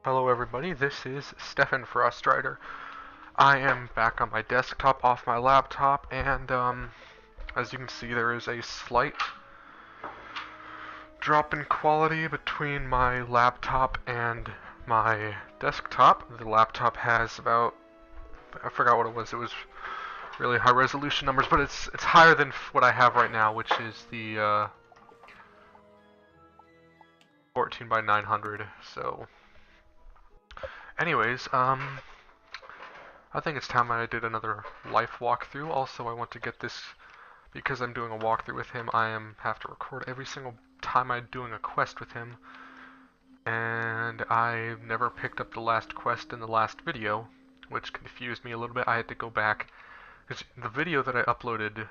Hello everybody, this is Stefan Frostrider. I am back on my desktop off my laptop, and as you can see there is a slight drop in quality between my laptop and my desktop. The laptop has about, I forgot what it was really high resolution numbers, but it's higher than what I have right now, which is the 14 by 900, so anyways, I think it's time I did another life walkthrough. Also, I want to get this, because I'm doing a walkthrough with him, have to record every single time I'm doing a quest with him, and I never picked up the last quest in the last video, which confused me a little bit. I had to go back, because the video that I uploaded,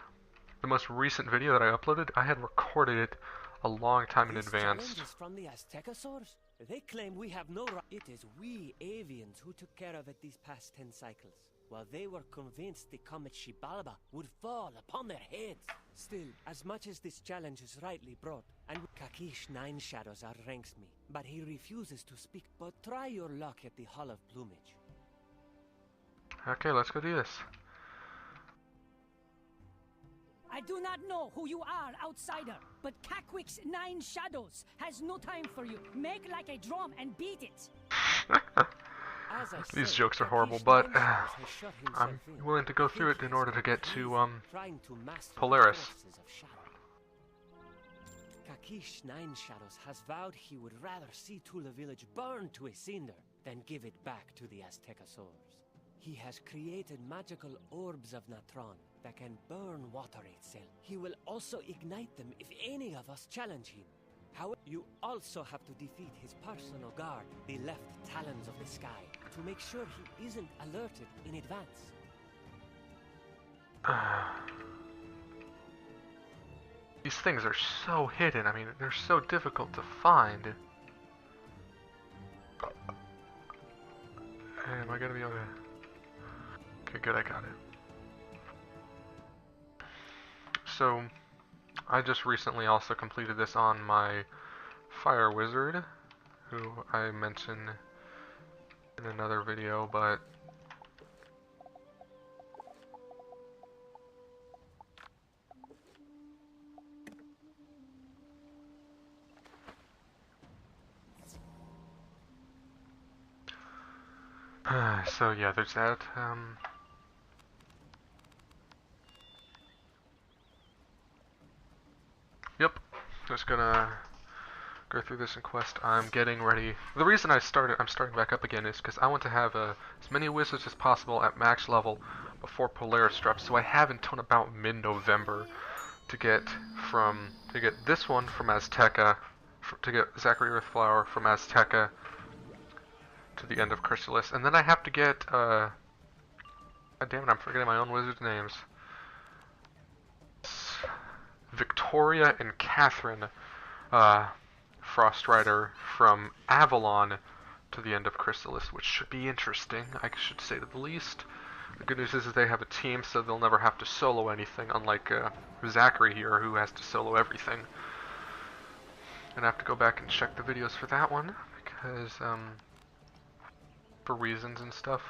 the most recent video that I uploaded, I had recorded it a long time in advance. This challenge is from the Azteca source. They claim we have no right. It is we avians who took care of it these past 10 cycles, while they were convinced the comet Xibalba would fall upon their heads. Still, as much as this challenge is rightly brought, and Kakish Nine Shadows outranks me, but he refuses to speak. But try your luck at the Hall of Plumage. Okay, let's go do this. I do not know who you are, outsider, but Kakwick's Nine Shadows has no time for you. Make like a drum and beat it. These jokes are horrible, but I'm willing to go through it in order to get to Polaris. Kakish Nine Shadows has vowed he would rather see Tula village burn to a cinder than give it back to the Azteca swords. He has created magical orbs of Natron that can burn water itself. He will also ignite them if any of us challenge him. However, you also have to defeat his personal guard, the left talons of the sky, to make sure he isn't alerted in advance. These things are so hidden. I mean, they're so difficult to find. Am I gonna be able to... Okay, good, I got it. So, I just recently also completed this on my Fire Wizard, who I mentioned in another video, but so yeah, there's that. Yep, just gonna go through this in quest. I'm getting ready. The reason I'm starting back up again is because I want to have as many wizards as possible at max level before Polaris drops. So I have until about mid-November to get this one from Azteca, to get Zachary Earthflower from Azteca to the end of Chrysalis, and then I have to get God damn it, I'm forgetting my own wizards' names. Victoria and Catherine Frostrider from Avalon to the end of Chrysalis, which should be interesting, I should say to the least. The good news is that they have a team, so they'll never have to solo anything, unlike Zachary here, who has to solo everything. And I have to go back and check the videos for that one, because, for reasons and stuff.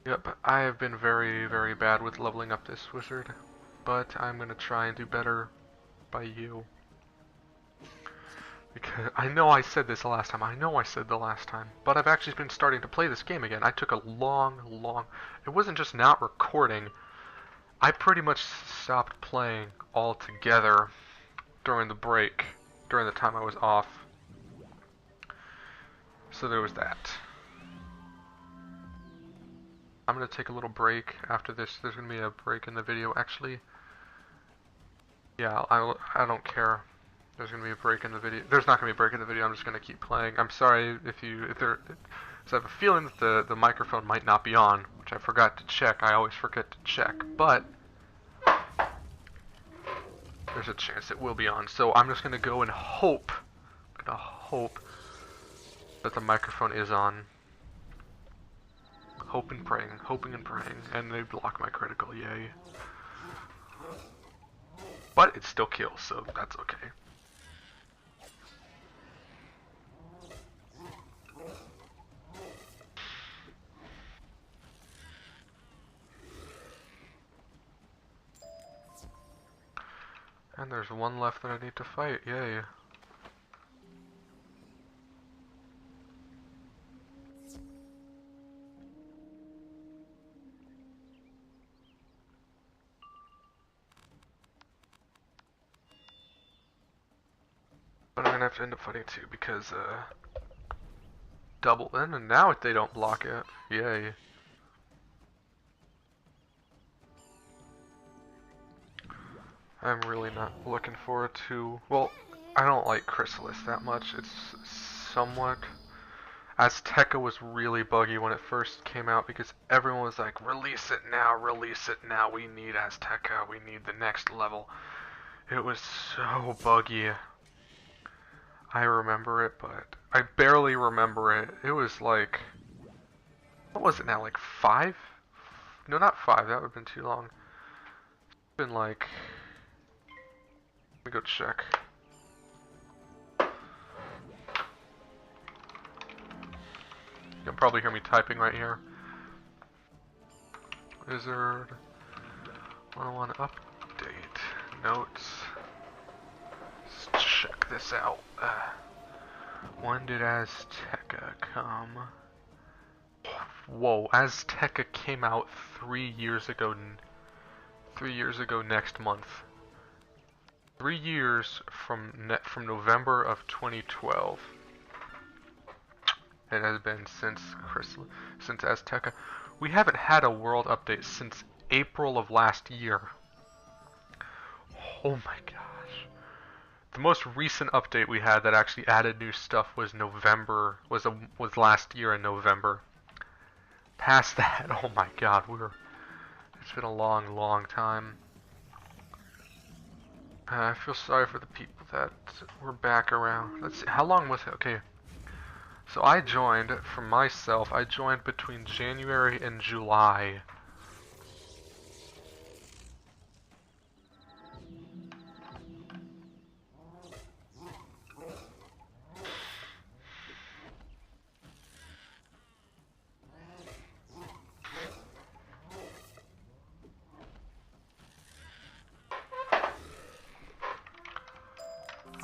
Yep, I have been very, very bad with leveling up this wizard, but I'm gonna try and do better by you. Because I know I said this the last time, but I've actually been starting to play this game again. I took a long, it wasn't just not recording, I pretty much stopped playing altogether during the break, during the time I was off. So there was that. I'm going to take a little break after this. There's going to be a break in the video, actually. Yeah, I don't care. There's going to be a break in the video. There's not going to be a break in the video. I'm just going to keep playing. I'm sorry if there... So I have a feeling that the microphone might not be on, which I forgot to check. I always forget to check, but there's a chance it will be on. So I'm just going to go and hope. I'm going to hope that the microphone is on. Hoping and praying, and they block my critical, yay. But it still kills, so that's okay. And there's one left that I need to fight, yay. But I'm gonna have to end up fighting two because, double in, and now they don't block it, yay. I'm really not looking forward to, well, I don't like Chrysalis that much. It's somewhat, Azteca was really buggy when it first came out because everyone was like, release it now, we need Azteca, we need the next level. It was so buggy. I remember it, but I barely remember it. It was like, what was it now, like 5? No, not 5, that would have been too long. It's been like, let me go check. You'll probably hear me typing right here. Wizard101 update. Notes. Let's check this out. When did Azteca come? Whoa, Azteca came out 3 years ago. 3 years ago next month. 3 years from November of 2012. It has been since Azteca. We haven't had a world update since April of last year. Oh my gosh. The most recent update we had that actually added new stuff was was last year in November. Past that, oh my god, it's been a long time. I feel sorry for the people that were back around. Let's see, how long was it? Okay. So I joined, for myself, I joined between January and July.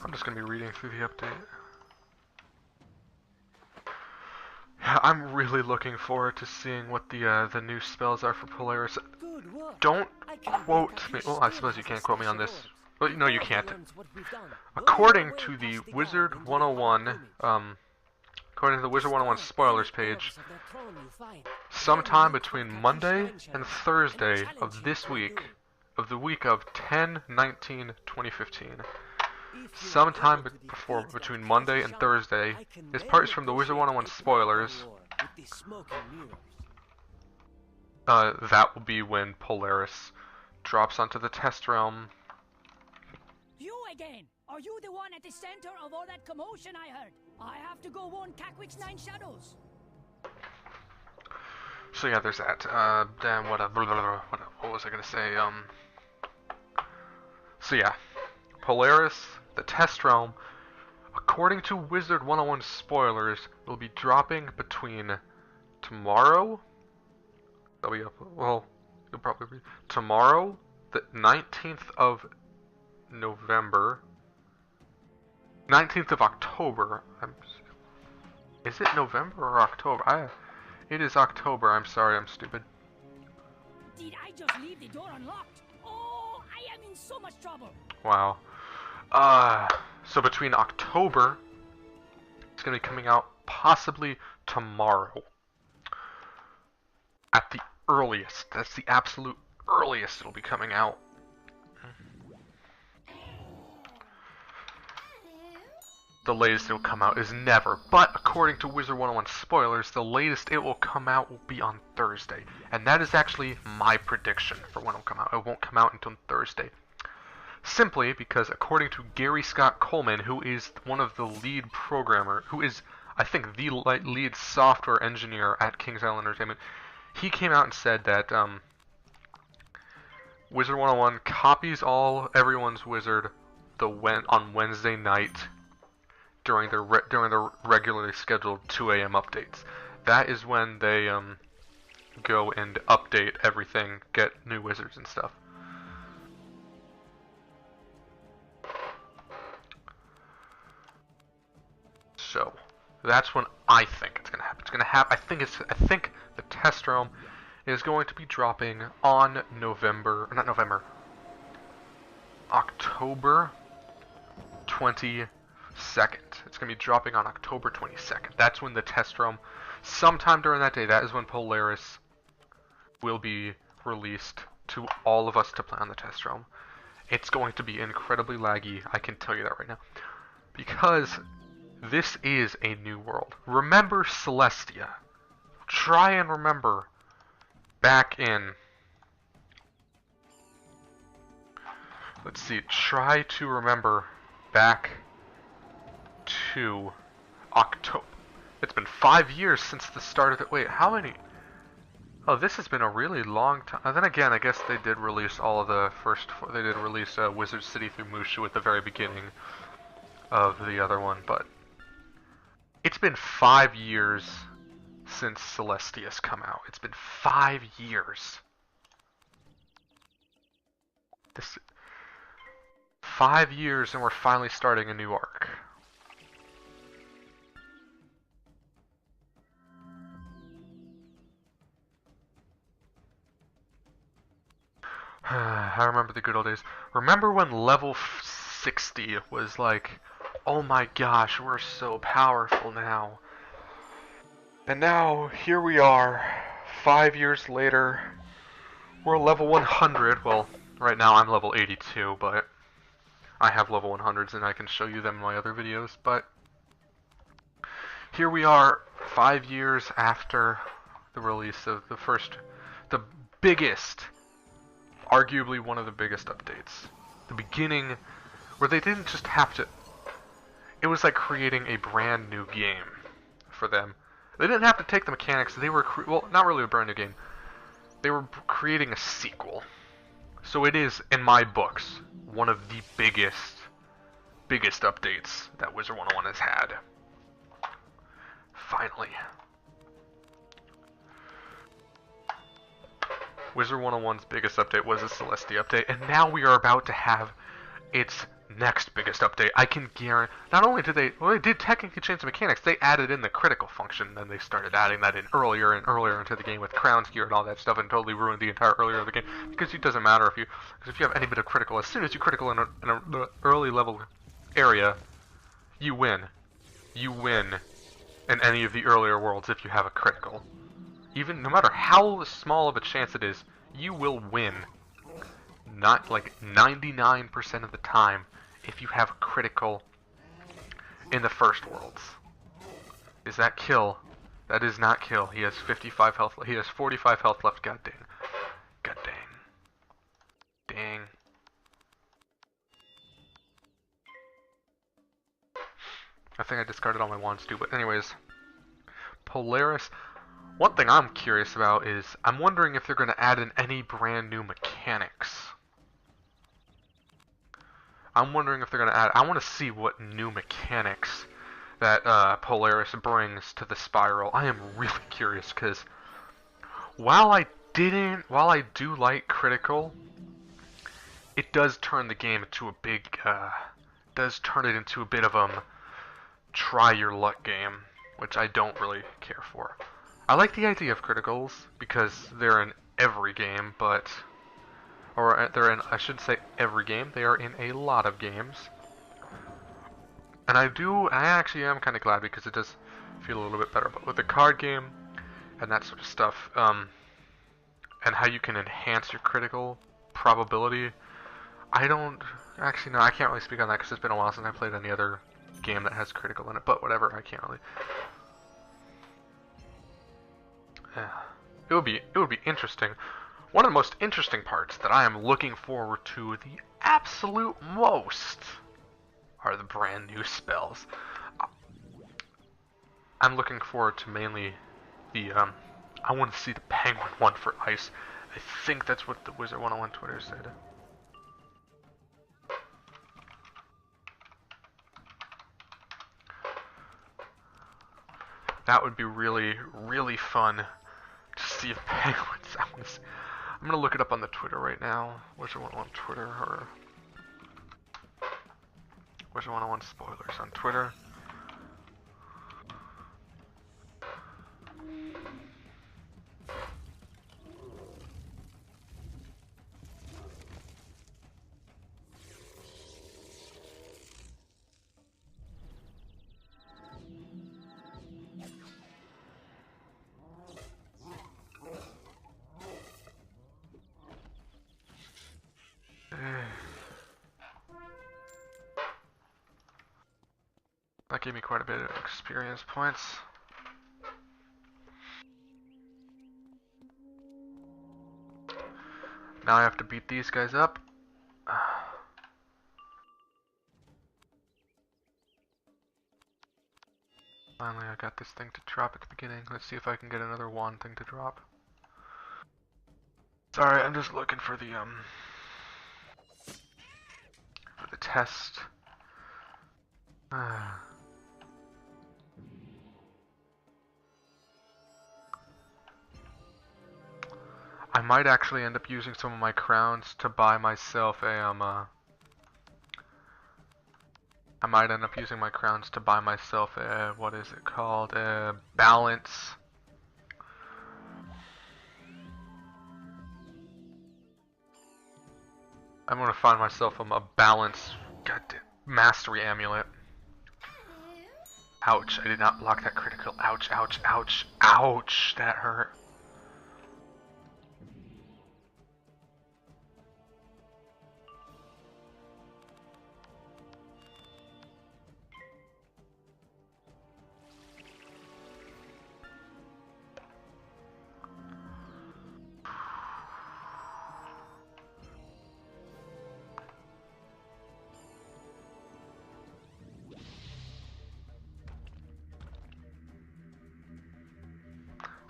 I'm just going to be reading through the update. I'm really looking forward to seeing what the new spells are for Polaris. Don't quote me. Well, I suppose you can't quote me on this. Well, no, you can't. According to the Wizard101, according to the Wizard101 spoilers page, sometime between Monday and Thursday of this week, of the week of 10/19/2015. Sometime between Monday and Thursday, this part is from the Wizard101 spoilers. That will be when Polaris drops onto the test realm. You again! Are you the one at the center of all that commotion I heard? I have to go warn Cackwick's 9 shadows. So yeah, there's that. Damn, what was I gonna say? So yeah, Polaris, the test realm, according to Wizard101 spoilers, will be dropping between tomorrow. That'll be up. Well, you'll probably read tomorrow, the 19th of November, 19th of October. Is it November or October? It is October. I'm sorry, I'm stupid. Did I just leave the door unlocked? Oh, I am in so much trouble. Wow. So between October, it's going to be coming out possibly tomorrow. At the earliest. That's the absolute earliest it'll be coming out. The latest it'll come out is never. But according to Wizard101 spoilers, the latest it will come out will be on Thursday. And that is actually my prediction for when it'll come out. It won't come out until Thursday. Simply because according to Gary Scott Coleman, who is one of the lead programmer, who is, I think, the lead software engineer at Kings Island Entertainment, he came out and said that Wizard101 copies everyone's Wizard on Wednesday night during their regularly scheduled 2 a.m. updates. That is when they go and update everything, get new Wizards and stuff. so. That's when I think it's gonna happen. It's gonna happen. I think the test realm is going to be dropping on October 22nd. It's gonna be dropping on October 22nd. That's when the test realm, sometime during that day, that is when Polaris will be released to all of us to play on the test realm. It's going to be incredibly laggy, I can tell you that right now. Because this is a new world. Remember Celestia. Try and remember back in... Let's see, try to remember back to October. It's been 5 years since the start of it. Wait, how many? Oh, this has been a really long time. And then again, I guess they did release all of the first. They did release Wizard City through Mushu at the very beginning of the other one, but it's been 5 years since Celestia's come out. It's been 5 years. 5 years, and we're finally starting a new arc. I remember the good old days. Remember when level 60 was like, oh my gosh, we're so powerful now. And now, here we are, 5 years later. We're level 100. Well, right now I'm level 82, but I have level 100s and I can show you them in my other videos. But here we are, 5 years after the release of the biggest, arguably one of the biggest updates. The beginning, where they didn't just have to... It was like creating a brand new game for them. They didn't have to take the mechanics. They were, well, not really a brand new game. They were creating a sequel. So it is, in my books, one of the biggest updates that Wizard101 has had. Finally. Wizard101's biggest update was the Celestia update, and now we are about to have its next biggest update. I can guarantee. Not only did they did technically change the mechanics, they added in the critical function, and then they started adding that in earlier and earlier into the game with Crown's gear and all that stuff, and totally ruined the entire earlier of the game. Because it doesn't matter if you have any bit of critical, as soon as you critical in an early level area, you win. You win in any of the earlier worlds if you have a critical. Even no matter how small of a chance it is, you will win. Not like 99% of the time if you have a critical in the first worlds. Is that kill? That is not kill. He has 55 health. He has 45 health left. God dang. God dang. Dang. I think I discarded all my wands too, but anyways. Polaris. One thing I'm curious about is, I'm wondering if they're going to add in any brand new mechanics. I'm wondering if they're going to add... I want to see what new mechanics that Polaris brings to the Spiral. I am really curious, because while I do like critical, it does turn the game into a big... does turn it into a bit of a try your luck game, which I don't really care for. I like the idea of criticals because they're in every game, but... Or they're in, I should say every game. They are in a lot of games. And I actually am kind of glad because it does feel a little bit better. But with the card game and that sort of stuff, and how you can enhance your critical probability, I don't... Actually, no, I can't really speak on that because it's been a while since I played any other game that has critical in it. But whatever, I can't really... It would be interesting. One of the most interesting parts that I am looking forward to the absolute most are the brand new spells. I'm looking forward to mainly the I want to see the penguin one for ice. I think that's what the Wizard101 Twitter said. That would be really, really fun to see a penguin. I'm gonna look it up on the Twitter right now. Wizard101 Twitter, or Wizard101 spoilers on Twitter. gave me quite a bit of experience points. Now I have to beat these guys up. Finally, I got this thing to drop at the beginning. Let's see if I can get another wand thing to drop. Sorry, I'm just looking for the test. I might actually end up using some of my crowns to buy myself a I might end up using my crowns to buy myself a, what is it called, a balance. I'm gonna find myself a balance, goddamn, mastery amulet. Ouch, I did not block that critical. Ouch, ouch, ouch, ouch, that hurt.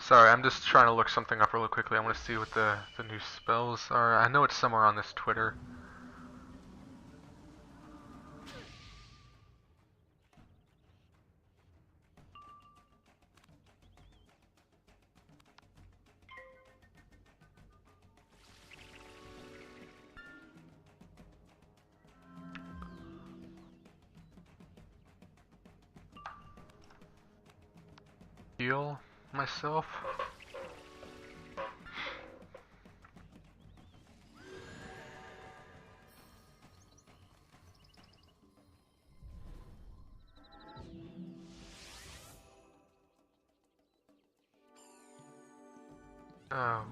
Sorry, I'm just trying to look something up really quickly. I want to see what the new spells are. I know it's somewhere on this Twitter. Heal myself.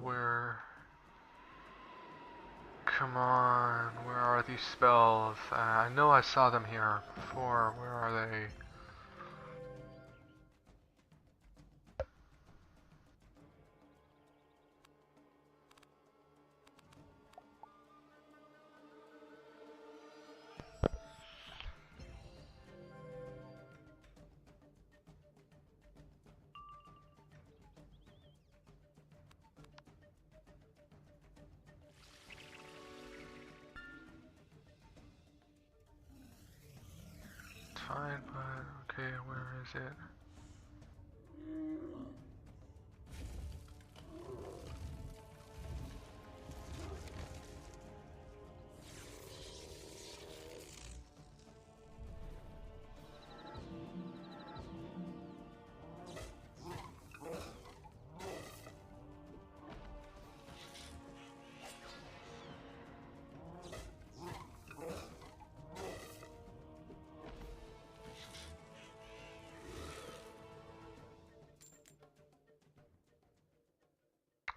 Where? Come on, where are these spells? I know I saw them here before. Where are they? Fine, but okay, where is it?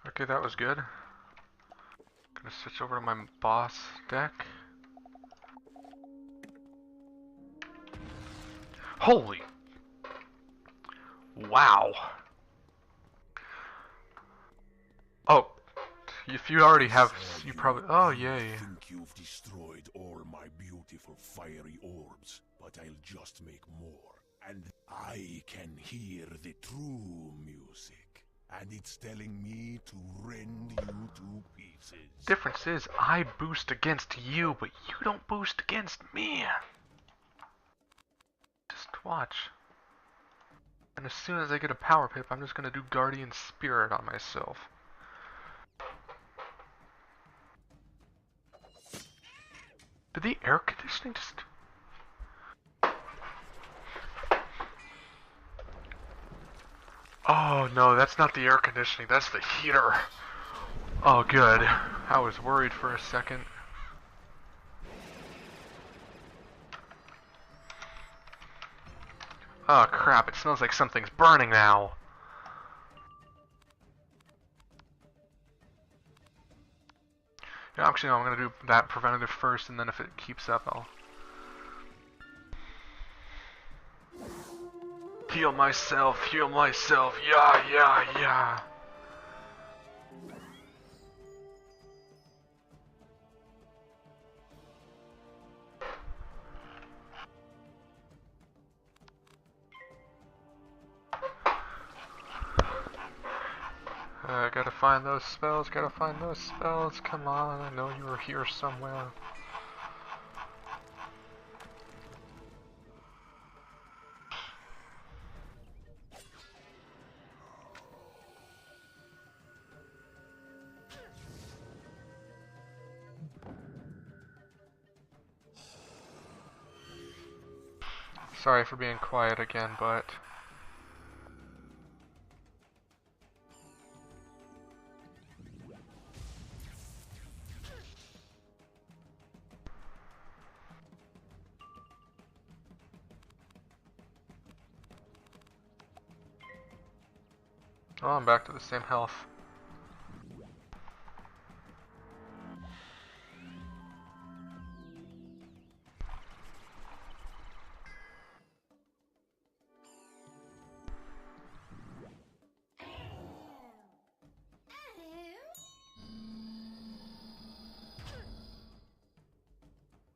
Okay, that was good. Gonna switch over to my boss deck. Holy! Wow! Oh, if you already have, you probably. Oh, yay! I think you've destroyed all my beautiful fiery orbs, but I'll just make more, and I can hear the true music. And it's telling me to rend you to pieces. Difference is, I boost against you, but you don't boost against me. Just watch. And as soon as I get a power pip, I'm just gonna do Guardian Spirit on myself. Did the air conditioning just... Oh no, that's not the air conditioning, that's the heater. Oh good. I was worried for a second. Oh crap, it smells like something's burning now. Yeah, actually no, I'm gonna do that preventative first, and then if it keeps up, I'll... Heal myself, yeah, yeah, yeah. Gotta find those spells, come on, I know you were here somewhere. Sorry for being quiet again, but... Oh, I'm back to the same health.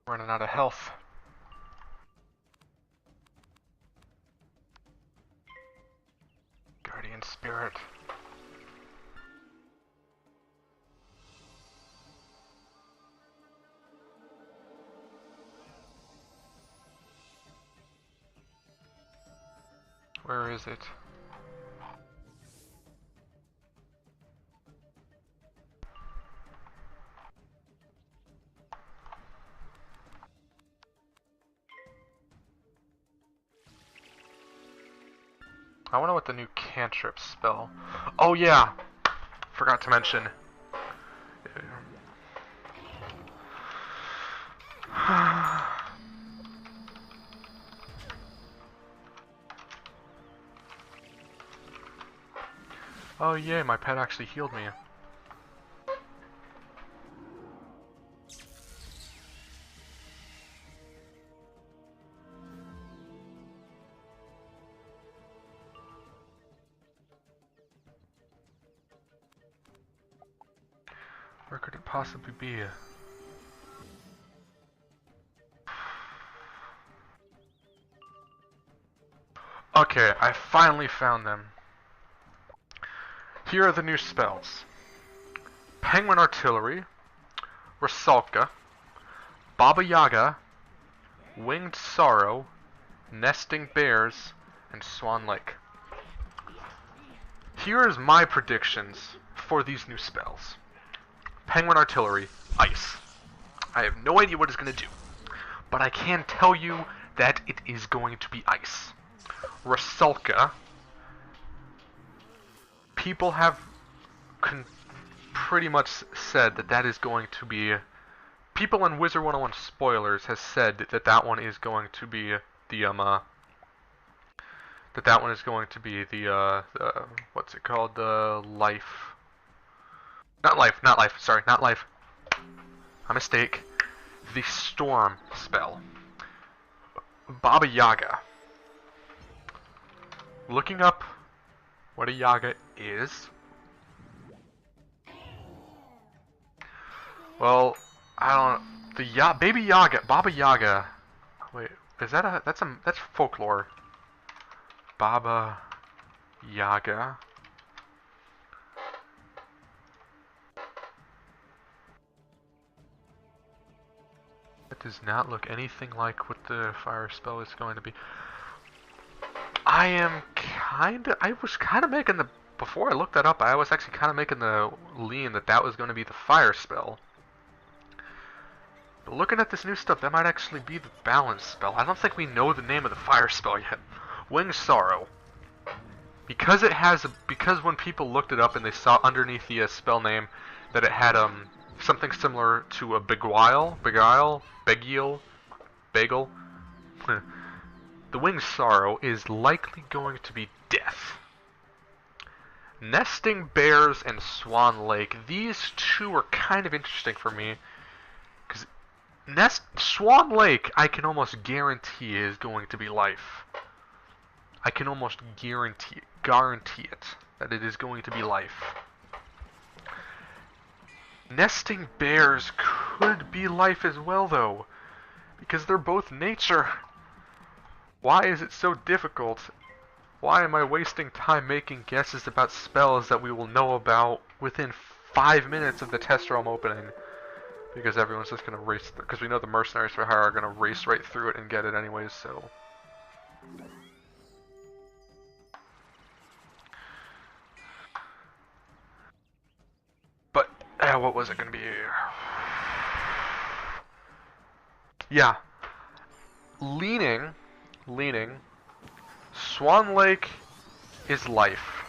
Running out of health. Guardian Spirit. Where is it? I wonder what the new cantrip spell. Oh yeah! Forgot to mention. Oh yeah, my pet actually healed me. Where could it possibly be? Okay, I finally found them. Here are the new spells. Penguin Artillery, Rusalka, Baba Yaga, Winged Sorrow, Nesting Bears, and Swan Lake. Here is my predictions for these new spells. Penguin Artillery, Ice. I have no idea what it's going to do, but I can tell you that it is going to be Ice. Rusalka. People have pretty much said that that is going to be... People in Wizard101 spoilers has said that that one is going to be the, that one is going to be the, what's it called? The life... Not life, sorry, not life. A mistake. The storm spell. Baba Yaga. Looking up what a Yaga is. Well, I don't. The Baby Yaga, Baba Yaga. Wait, is that that's folklore. Baba Yaga. That does not look anything like what the fire spell is going to be. I was kind of making the, before I looked that up, I was actually kind of making the lean that that was going to be the fire spell. But looking at this new stuff, that might actually be the balance spell. I don't think we know the name of the fire spell yet. Winged Sorrow. Because it has, because when people looked it up and they saw underneath the spell name that it had something similar to a Beguile, Bagel. The Winged Sorrow is likely going to be death. Nesting Bears and Swan Lake. These two are kind of interesting for me. Because Swan Lake, I can almost guarantee is going to be life. I can almost guarantee it that it is going to be life. Nesting bears could be life as well, though, because they're both nature. Why is it so difficult? Why am I wasting time making guesses about spells that we will know about within 5 minutes of the test realm opening? Because everyone's just gonna race, because we know the mercenaries for hire are gonna race right through it and get it anyways, so. But, what was it gonna be? Yeah. Leaning, Swan Lake is life.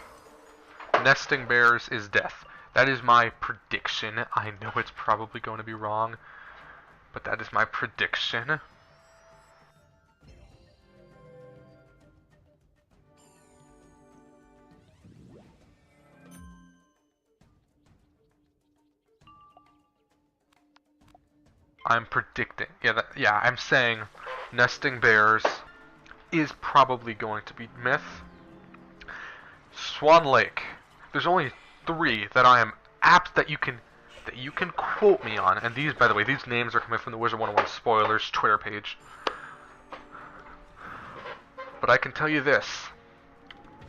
Nesting bears is death. That is my prediction. I know it's probably going to be wrong, but that is my prediction. I'm predicting. Yeah, I'm saying nesting bears is probably going to be myth. Swan Lake. There's only 3 that I am apt that you can quote me on, and these, by the way, these names are coming from the Wizard101 spoilers Twitter page. But I can tell you this: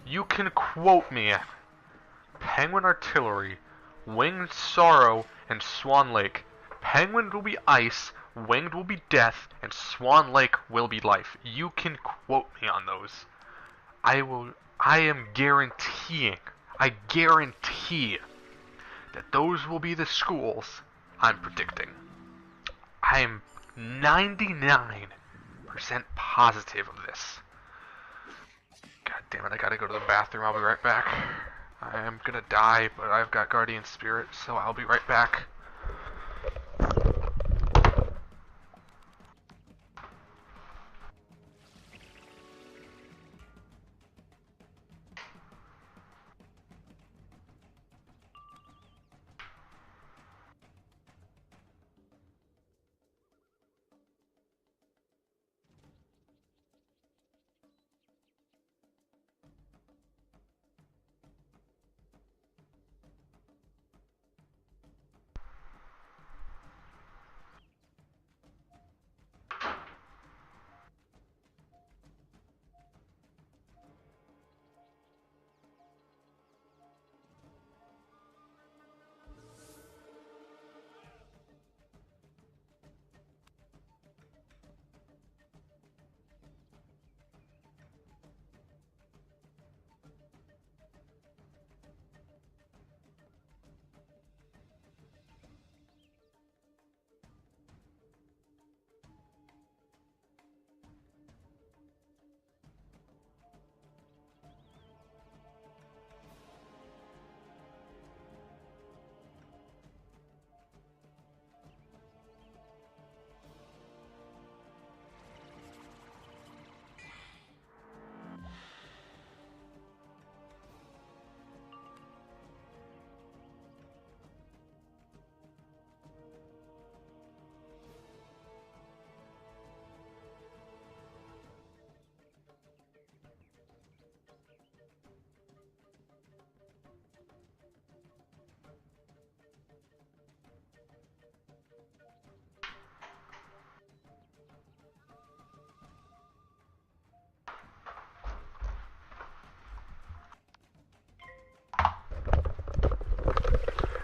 you can quote me Penguin Artillery, Winged Sorrow, and Swan Lake. Penguin will be ice, Winged will be death, and Swan Lake will be life. You can quote me on those. I am guaranteeing, I guarantee that those will be the schools I'm predicting. I am 99% positive of this. God damn it, I gotta go to the bathroom. I'll be right back. I am gonna die, but I've got Guardian Spirit, so I'll be right back.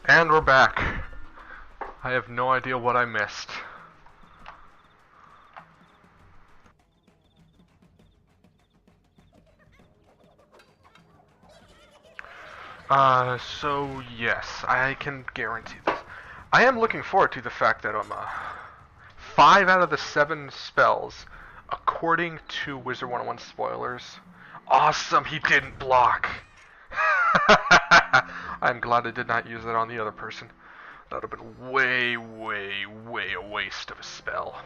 And we're back. I have no idea what I missed. So yes, I can guarantee this. I am looking forward to the fact that 5 out of the 7 spells, according to Wizard101 spoilers. Awesome, he didn't block. I'm glad I did not use that on the other person. That would have been way a waste of a spell.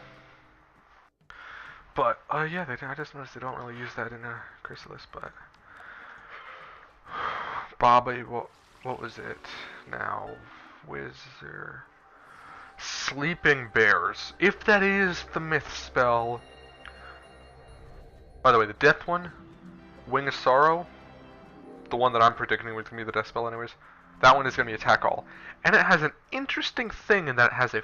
But, yeah, I just noticed they don't really use that in Chrysalis, but... Bobby, what was it now? Wizard... Sleeping Bears. If that is the myth spell... By the way, the death one Wing of Sorrow, the one that I'm predicting was going to be the death spell anyways, that one is going to be attack all. And it has an interesting thing in that it has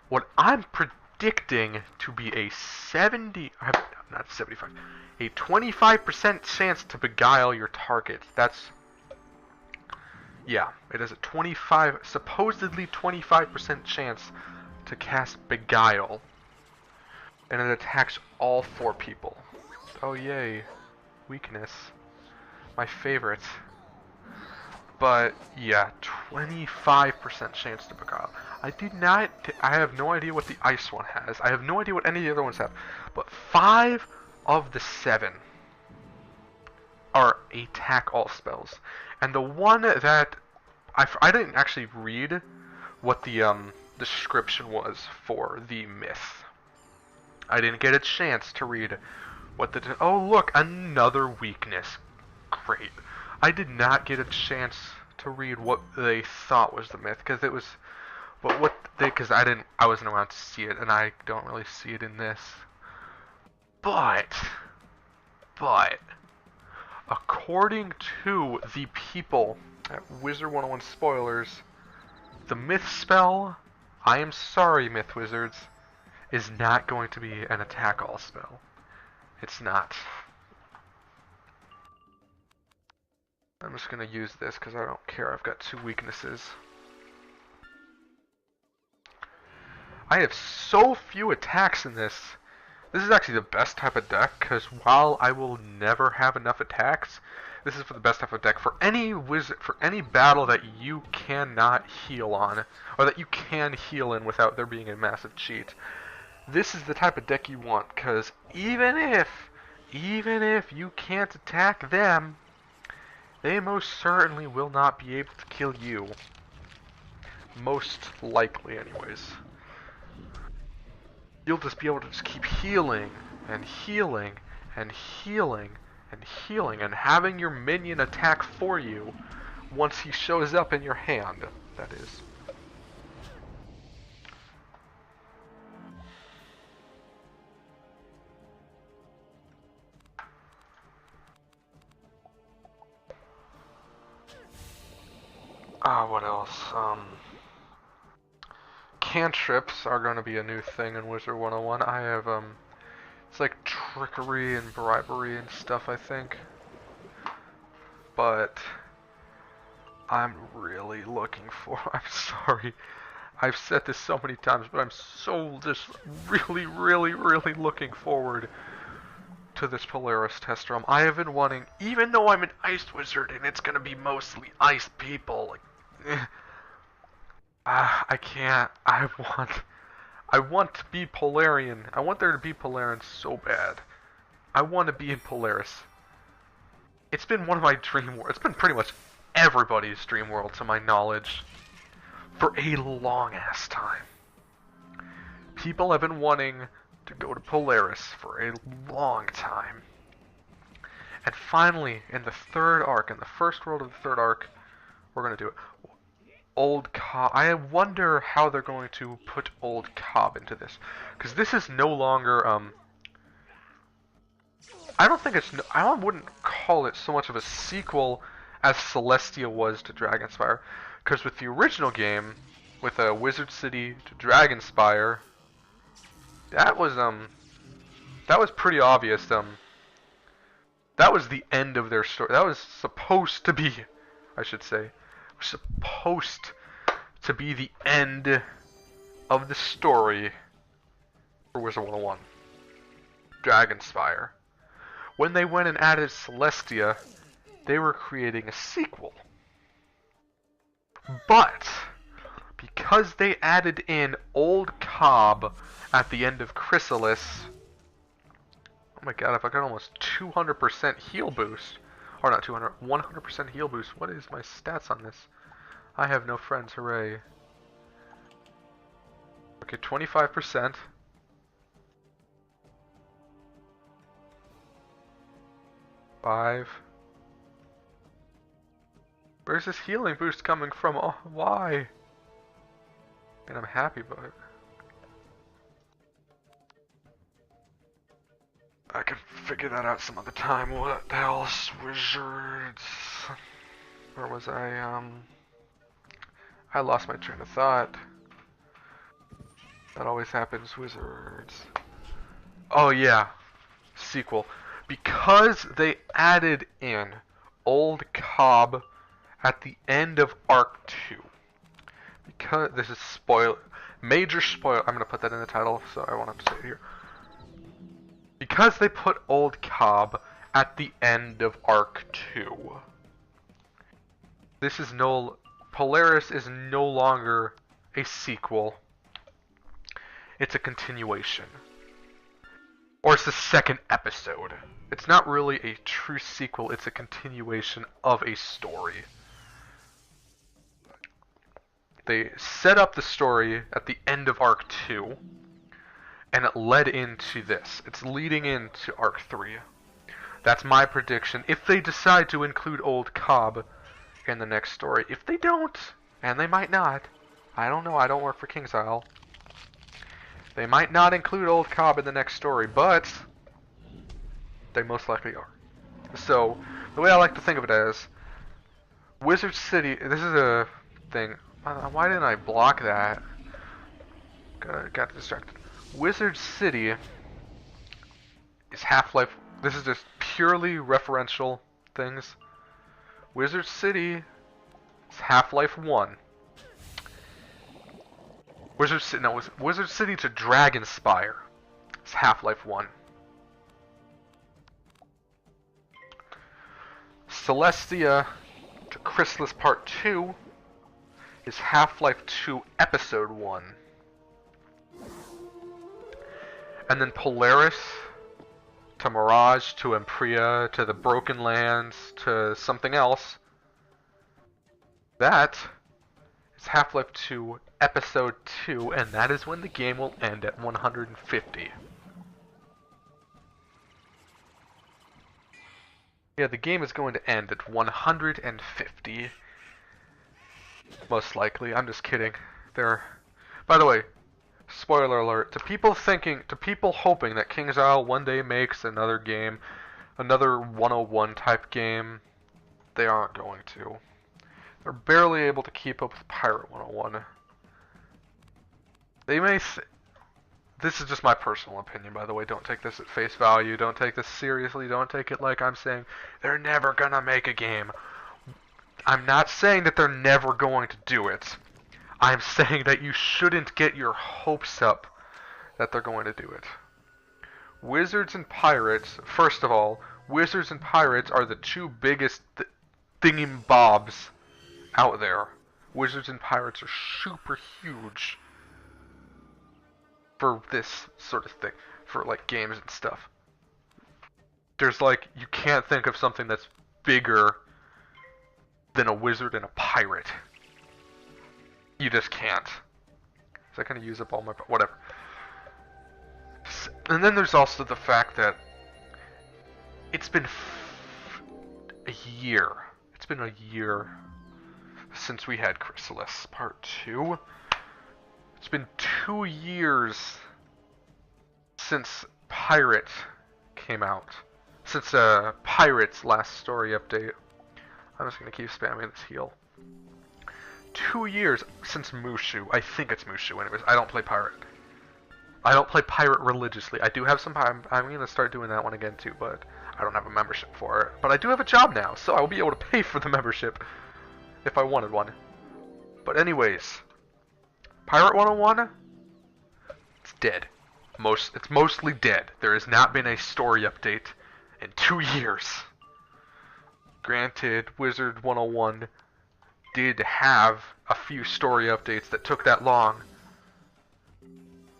what I'm predicting to be a 25% chance to beguile your target. Yeah, it has a supposedly 25% chance to cast Beguile. And it attacks all 4 people. Oh yay, weakness. My favorite. But yeah, 25% chance to Beguile. I have no idea what the ice one has. I have no idea what any of the other ones have. But 5 of the 7 are attack all spells. And the one that I didn't actually read what the description was for the myth. I didn't get a chance to read what oh look, another weakness. Great. I did not get a chance to read what they thought was the myth because it was because I wasn't around to see it, and I don't really see it in this. But according to the people at Wizard101 Spoilers, the myth spell, I am sorry, Myth Wizards, is not going to be an attack all spell. It's not. I'm just going to use this because I don't care. I've got 2 weaknesses. I have so few attacks in this. This is actually the best type of deck because while I will never have enough attacks, this is for the best type of deck for any battle that you cannot heal on, or that you can heal in without there being a massive cheat. This is the type of deck you want because even if you can't attack them, they most certainly will not be able to kill you. Most likely, anyways. You'll just be able to just keep healing and healing and healing and healing and having your minion attack for you once he shows up in your hand, that is. What else? Cantrips are going to be a new thing in Wizard101. I have, it's like trickery and bribery and stuff, I think. But I'm really looking for, I'm sorry, I've said this so many times, but I'm so just really looking forward to this Polaris test realm. I have been wanting, even though I'm an ice wizard and it's going to be mostly ice people, like, I can't. I want to be Polarian. I want there to be Polarian so bad. I want to be in Polaris. It's been one of my dream worlds. It's been pretty much everybody's dream world, to my knowledge, for a long ass time. People have been wanting to go to Polaris for a long time. And finally, in the 3rd arc, in the first world of the 3rd arc, we're going to do it. Old Cobb. I wonder how they're going to put Old Cobb into this, because this is no longer. I don't think it's. I wouldn't call it so much of a sequel as Celestia was to Dragonspire, because with the original game, with Wizard City to Dragonspire, that was pretty obvious. That was the end of their story. That was supposed to be, I should say, supposed to be the end of the story for Wizard101. Dragonspire. When they went and added Celestia, they were creating a sequel. But because they added in Old Cobb at the end of Chrysalis, oh my god, if I got almost 200% heal boost, or not 200, 100% heal boost. What is my stats on this? I have no friends, hooray. Okay, 25%. Five. Where's this healing boost coming from? Oh, why? And I'm happy about it. I can figure that out some other time. What else? Wizards. Where was I? I lost my train of thought. That always happens. Wizards. Oh yeah. Sequel. Because they added in Old Cobb at the end of Arc 2. Because this is major spoiler. I'm gonna put that in the title, so I won't have to say it here. Because they put Old Cobb at the end of Arc 2. Polaris is no longer a sequel. It's a continuation. Or it's the second episode. It's not really a true sequel, it's a continuation of a story. They set up the story at the end of Arc 2, and it led into this. It's leading into Arc 3. That's my prediction. If they decide to include Old Cobb in the next story. If they don't, and they might not, I don't know, I don't work for King's Isle. They might not include Old Cobb in the next story, but they most likely are. So, the way I like to think of it as, Wizard City, this is a thing. Why didn't I block that? Got distracted. Wizard City is Half-Life. This is just purely referential things. Wizard City is Half-Life 1. Wizard City to Dragonspire is Half-Life 1. Celestia to Chrysalis Part 2 is Half-Life 2 Episode 1. And then Polaris to Mirage to Empria to the Broken Lands to something else. That is Half-Life 2 Episode 2, and that is when the game will end at 150. Yeah, the game is going to end at 150. Most likely. I'm just kidding. By the way, spoiler alert, to people hoping that King's Isle one day makes another game, another 101 type game, they aren't going to. They're barely able to keep up with Pirate 101. This is just my personal opinion, by the way. Don't take this at face value. Don't take this seriously. Don't take it like I'm saying they're never gonna make a game. I'm not saying that they're never going to do it. I'm saying that you shouldn't get your hopes up that they're going to do it. Wizards and Pirates, first of all, Wizards and Pirates are the two biggest thingy-bobs out there. Wizards and Pirates are super huge for this sort of thing, for like games and stuff. There's like, you can't think of something that's bigger than a wizard and a pirate. You just can't. Is that going to use up all my... whatever. And then there's also the fact that it's been a year. It's been a year since we had Chrysalis Part 2. It's been 2 years since Pirate came out. Since Pirate's last story update. I'm just going to keep spamming this heal. 2 years since Mushu. I think it's Mushu anyways. I don't play Pirate. I don't play Pirate religiously. I do have some... I'm going to start doing that one again too, but I don't have a membership for it. But I do have a job now, so I will be able to pay for the membership if I wanted one. But anyways, Pirate 101, it's dead. It's mostly dead. There has not been a story update in 2 years. Granted, Wizard 101 did have a few story updates that took that long.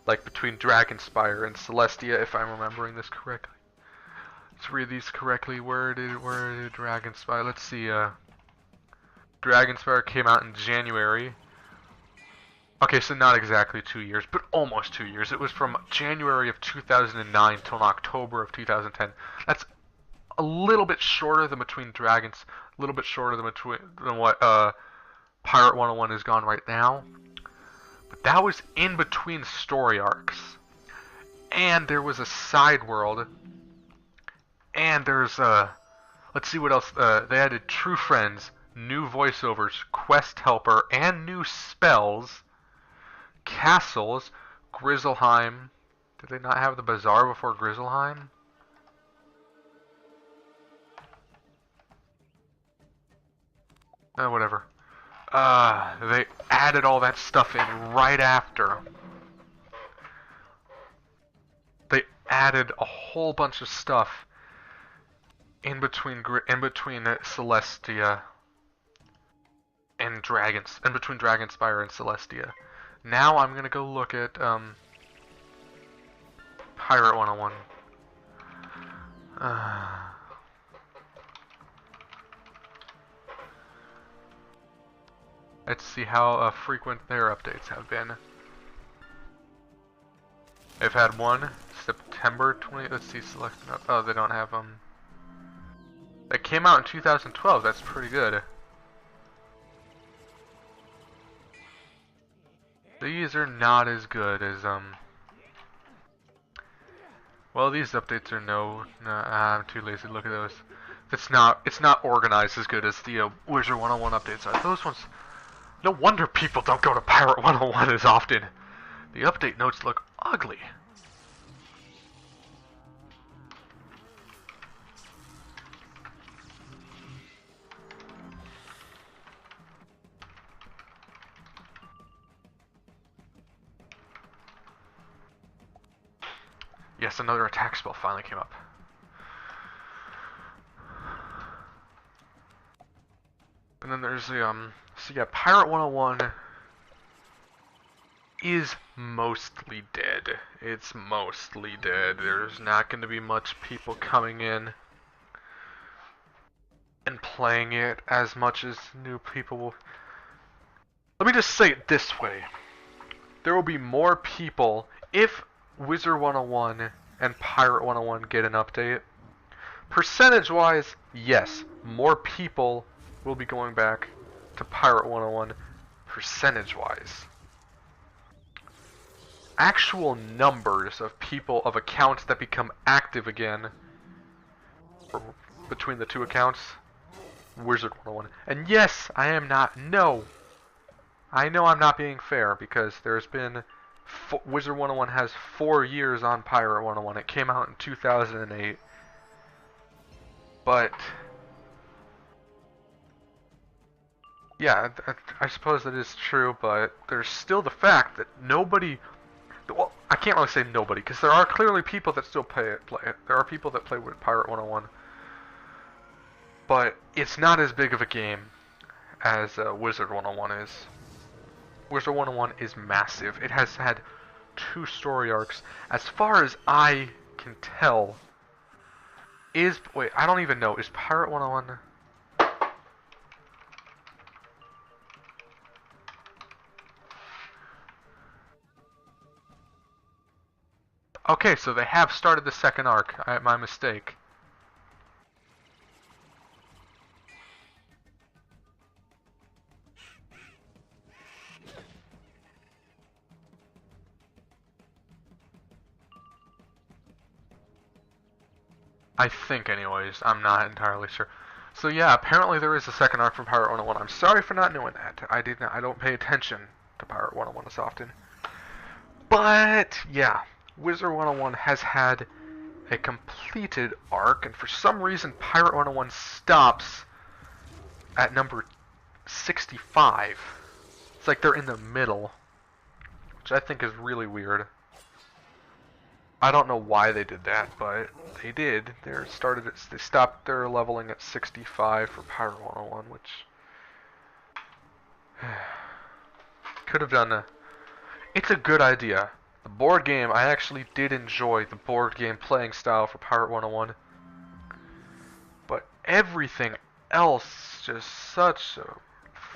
Like between Dragonspire and Celestia, if I'm remembering this correctly. Let's read these correctly. Where did Dragonspire... Let's see, Dragonspire came out in January. Okay, so not exactly 2 years, but almost 2 years. It was from January of 2009 till October of 2010. That's a little bit shorter than between Dragons, a little bit shorter than what Pirate 101 is gone right now. But that was in between story arcs. And there was a side world And there's let's see what else. They added True Friends, new voiceovers, Quest Helper, and new spells. Castles, Grizzleheim. Did they not have the Bazaar before Grizzleheim? Whatever. They added all that stuff in right after. They added a whole bunch of stuff in between Celestia and Dragons, in between Dragonspire and Celestia. Now I'm gonna go look at Pirate 101. Let's see how frequent their updates have been. They've had one September 20. Let's see, select. Oh, they don't have them. That came out in 2012. That's pretty good. These are not as good as well, these updates are I'm too lazy to look at those. It's not organized as good as the Wizard101 updates are. Those ones. No wonder people don't go to Pirate 101 as often. The update notes look ugly. Yes, another attack spell finally came up. And then there's the so yeah, Pirate 101 is mostly dead. It's mostly dead. There's not going to be much people coming in and playing it as much as new people will. Let me just say it this way. There will be more people if Wizard101 and Pirate 101 get an update. Percentage-wise, yes, more people will be going back to Pirate 101 percentage-wise. Actual numbers of people, of accounts that become active again between the two accounts, Wizard101. And yes, I am not, no. I know I'm not being fair because there's been, Wizard101 has 4 years on Pirate 101. It came out in 2008. But yeah, I suppose that is true, but there's still the fact that nobody, well, I can't really say nobody, because there are clearly people that still play it. There are people that play with Pirate 101. But it's not as big of a game as Wizard101 is. Wizard101 is massive. It has had 2 story arcs. As far as I can tell, wait, I don't even know, is Pirate 101... Okay, so they have started the second arc. My mistake. I think, anyways. I'm not entirely sure. So yeah, apparently there is a second arc from Pirate 101. I'm sorry for not knowing that. I don't pay attention to Pirate 101 as often. But yeah, Wizard101 has had a completed arc, and for some reason Pirate 101 stops at number 65. It's like they're in the middle, which I think is really weird. I don't know why they did that, but they did. They stopped their leveling at 65 for Pirate 101, which could have done it's a good idea. The board game, I actually did enjoy the board game playing style for Pirate 101. But everything else, just such a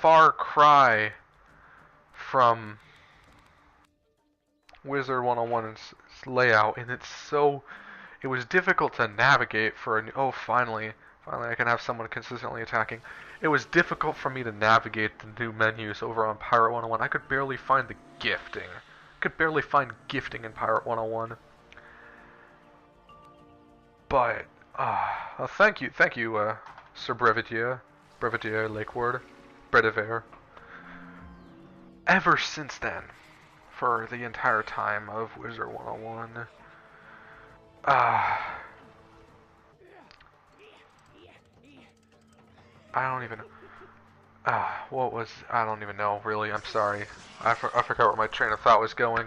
far cry from Wizard101's layout, and it was difficult to navigate for finally I can have someone consistently attacking. It was difficult for me to navigate the new menus over on Pirate 101. I could barely find the gifting. Could barely find gifting in Pirate 101. But Thank you, Sir Brevetier Lakeward, Brediver. Ever since then, for the entire time of Wizard101, I don't even. I don't even know, really. I'm sorry. I forgot where my train of thought was going.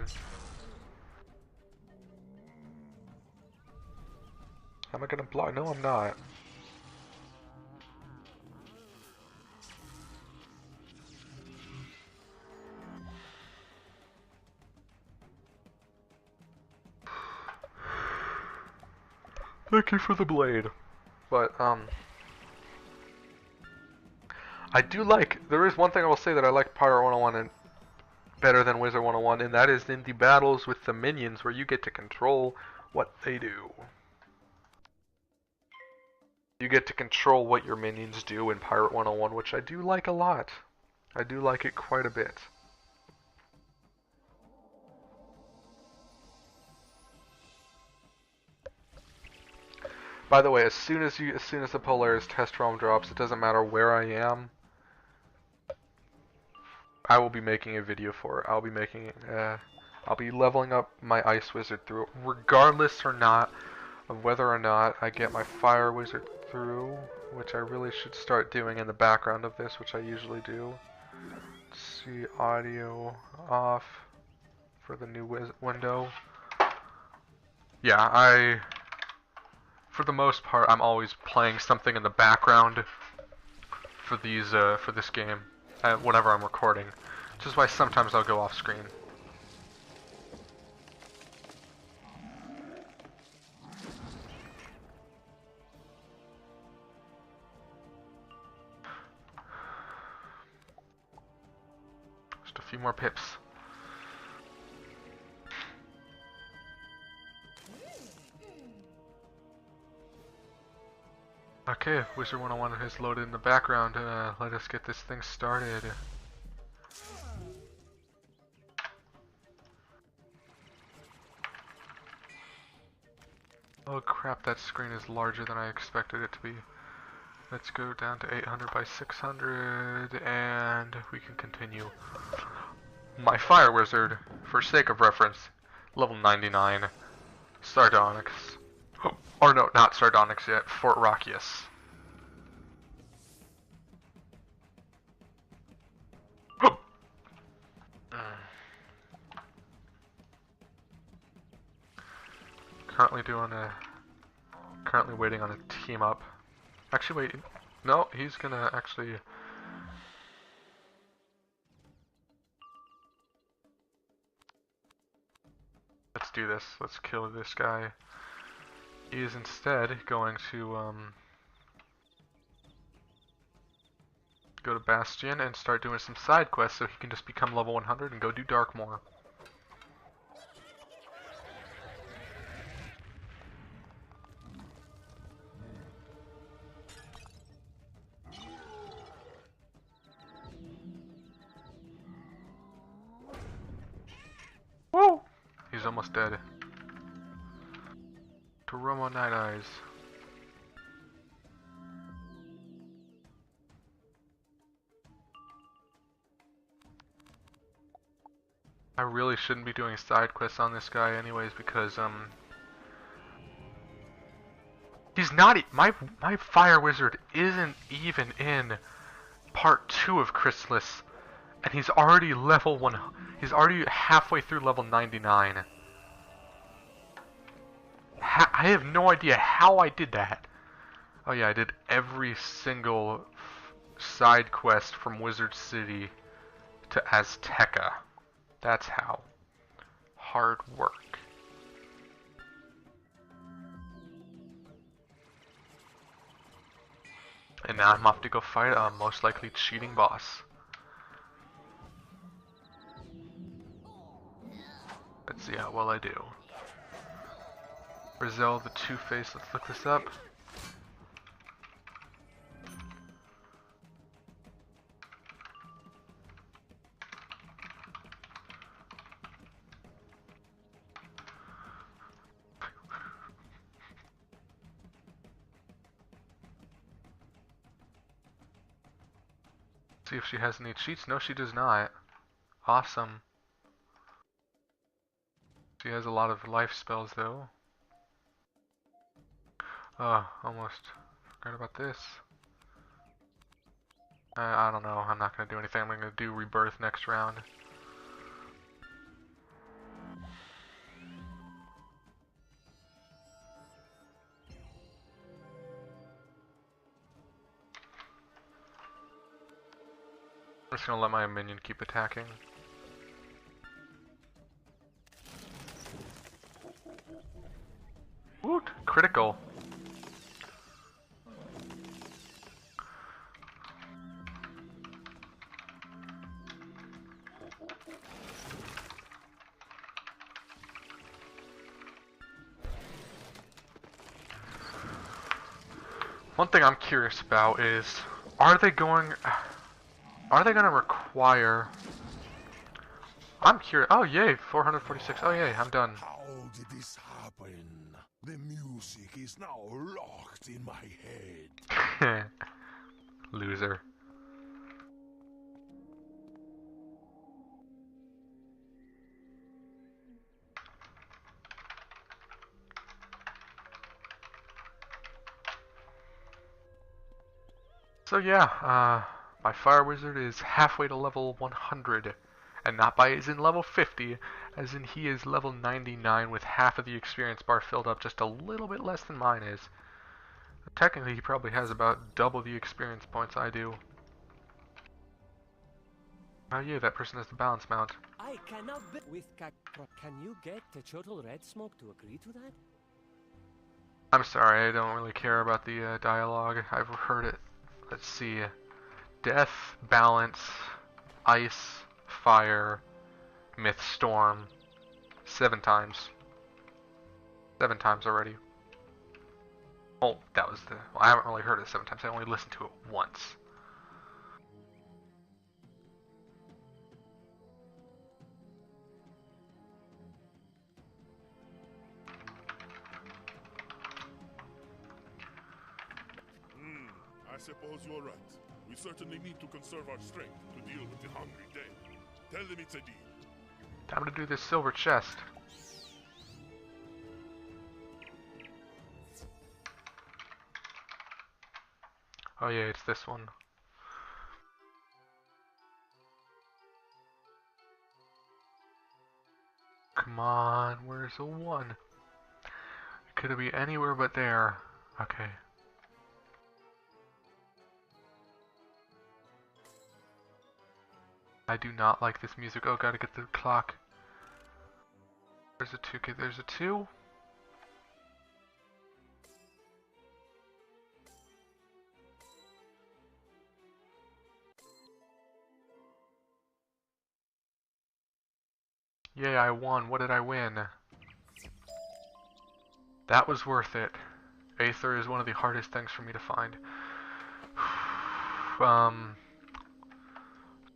Am I gonna block? No, I'm not. Thank you for the blade. But, I do like, there is one thing I will say that I like Pirate 101 and better than Wizard 101, and that is in the battles with the minions where you get to control what they do. You get to control what your minions do in Pirate 101, which I do like a lot. I do like it quite a bit. By the way, as soon as the Polaris test ROM drops, it doesn't matter where I am. I will be making a video for it. I'll be leveling up my Ice Wizard through it, regardless or not of whether or not I get my Fire Wizard through, which I really should start doing in the background of this, which I usually do. Let's see, audio off for the new window. Yeah, for the most part, I'm always playing something in the background for this game whenever I'm recording, which is why sometimes I'll go off screen. Just a few more pips. Okay, Wizard101 is loaded in the background. Let us get this thing started. Oh crap, that screen is larger than I expected it to be. Let's go down to 800 by 600 and we can continue. My Fire Wizard, for sake of reference, level 99, Sardonyx. Or no, not Sardonyx yet, Fort Rockius. Currently waiting on a team up. Actually, wait, no, he's gonna actually. Let's do this. Let's kill this guy. He is instead going to go to Bastion and start doing some side quests so he can just become level 100 and go do Darkmoor. Whoa! He's almost dead. To Romo Night Eyes. I really shouldn't be doing side quests on this guy anyways because he's not my Fire Wizard isn't even in part 2 of Chrysalis and he's already level 1. He's already halfway through level 99. I have no idea how I did that. Oh yeah, I did every single side quest from Wizard City to Azteca. That's how. Hard work. And now I'm off to go fight a most likely cheating boss. Let's see how well I do. Rizal the Two-Face, let's look this up. See if she has any cheats. No, she does not. Awesome. She has a lot of life spells though. Oh, almost forgot about this. I don't know. I'm not going to do anything. I'm going to do rebirth next round. I'm just going to let my minion keep attacking. Woot! Critical. One thing I'm curious about is, are they going to require... I'm curious. Oh, yay, 446. Oh, yay, I'm done. How did this happen? The music is now locked in my head. Loser. So yeah, my fire wizard is halfway to level 100, and not by as in level 50, as in he is level 99 with half of the experience bar filled up, just a little bit less than mine is. Technically, he probably has about double the experience points I do. Oh yeah, that person has the balance mount. I cannot be with Can you get the Total Red Smoke to agree to that? I'm sorry, I don't really care about the dialogue. I've heard it. Let's see. Death, balance, ice, fire, myth, storm. 7 times. 7 times already. Oh, that was the... Well, I haven't really heard it 7 times. I only listened to it once. I suppose you're right. We certainly need to conserve our strength to deal with the hungry day. Tell them it's a deal. Time to do this silver chest. Oh yeah, it's this one. Come on, where's the 1? Could it be anywhere but there? Okay. I do not like this music. Oh, gotta get the clock. There's a 2. Okay, there's a 2. Yay, I won. What did I win? That was worth it. Aether is one of the hardest things for me to find.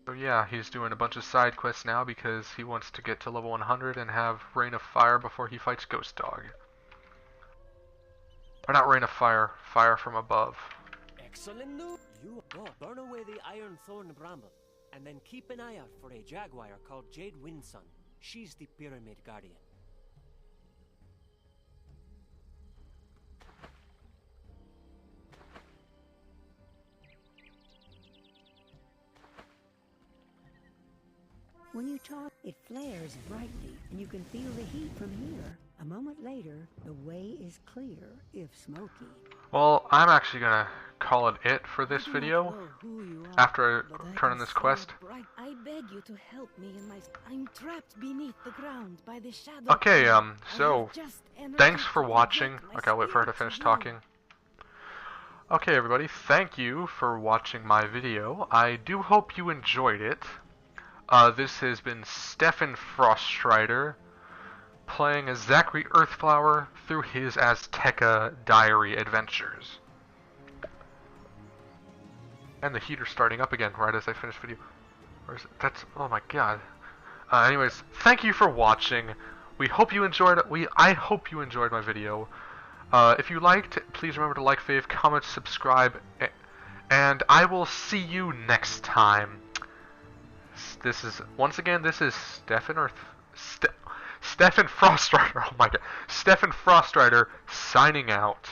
So yeah, he's doing a bunch of side quests now because he wants to get to level 100 and have Rain of Fire before he fights Ghost Dog. Or not Rain of Fire, Fire from Above. Excellent news. You go burn away the Iron Thorn Bramble, and then keep an eye out for a jaguar called Jade Windsun. She's the Pyramid Guardian. When you talk, it flares brightly, and you can feel the heat from here. A moment later, the way is clear, if smoky. Well, I'm actually gonna call it for this video. After I turn in this quest. I beg you to help me in my... I'm trapped beneath the ground by the shadow. Okay, so, thanks for watching. Okay, I'll wait for her to finish talking. Okay, everybody, thank you for watching my video. I do hope you enjoyed it. This has been Stefan Froststrider playing as Zachary Earthflower through his Azteca diary adventures. And the heater's starting up again right as I finish video. Where's it? That's, oh my god. Anyways, thank you for watching. We hope you enjoyed it. I hope you enjoyed my video. If you liked, please remember to like, fave, comment, subscribe, and I will see you next time. This is Stefan Frostrider. Oh my god, Stefan Frostrider signing out.